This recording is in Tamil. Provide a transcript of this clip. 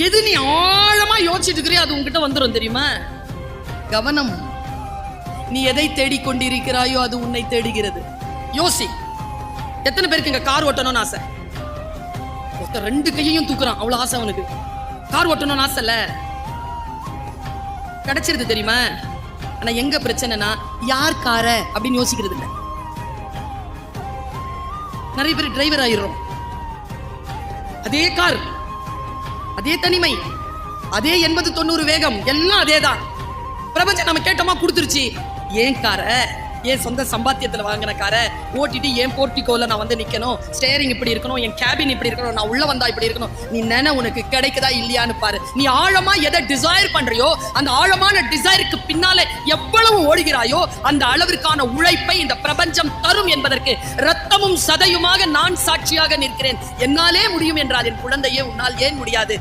எது நீ ஆழமா யோசிச்சுட்டு இருக்கிறியோ அது உங்ககிட்ட வந்துடும் தெரியுமா? கவனம். நீ எதை தேடிக்கொண்டிருக்கிறாயோ அது உன்னை தேடுகிறது. யோசி. எத்தனை பேருக்கு இங்க கார் ஓட்டணும்னு ஆசை? ஒருத்தர் 2 கையையும் தூக்குறான், அவ்வளவு ஆசை அவனுக்கு. கார் ஓட்டணும்னு ஆசை இல்ல, கிடைச்சிருது தெரியுமா? ஆனா எங்க பிரச்சனைனா யார் கார அப்படின்னு யோசிக்கிறது இல்ல. நிறைய பேர் டிரைவர் ஆயிடுறோம். அதே கார், அதே தனிமை, அதே 80-90 வேகம், எல்லாம் அதேதான். பிரபஞ்சம் நம்ம கேட்டோமா கொடுத்துருச்சு. ஏன் கார, என் சொந்த சம்பாத்தியத்துல வாங்கின கார ஓட்டிட்டு என் போர்ட்டிகோல நான் வந்து நிக்கணும், ஸ்டேரிங் இப்படி இருக்கணும், என் கேபின் இப்படி இருக்கணும், நான் உள்ள வந்தா இப்படி இருக்கணும். நீ நினை உனக்கு கிடைக்குதா இல்லையான்னு பாரு. நீ ஆழமா எதை டிசைர் பண்றியோ அந்த ஆழமான டிசைருக்கு பின்னாலே எவ்வளவு ஓடுகிறாயோ அந்த அளவிற்கான உழைப்பை இந்த பிரபஞ்சம் தரும் என்பதற்கு ரத்தமும் சதையுமாக நான் சாட்சியாக நிற்கிறேன். என்னாலே முடியும் என்றால் என் குழந்தையே உன்னால் ஏன் முடியாது?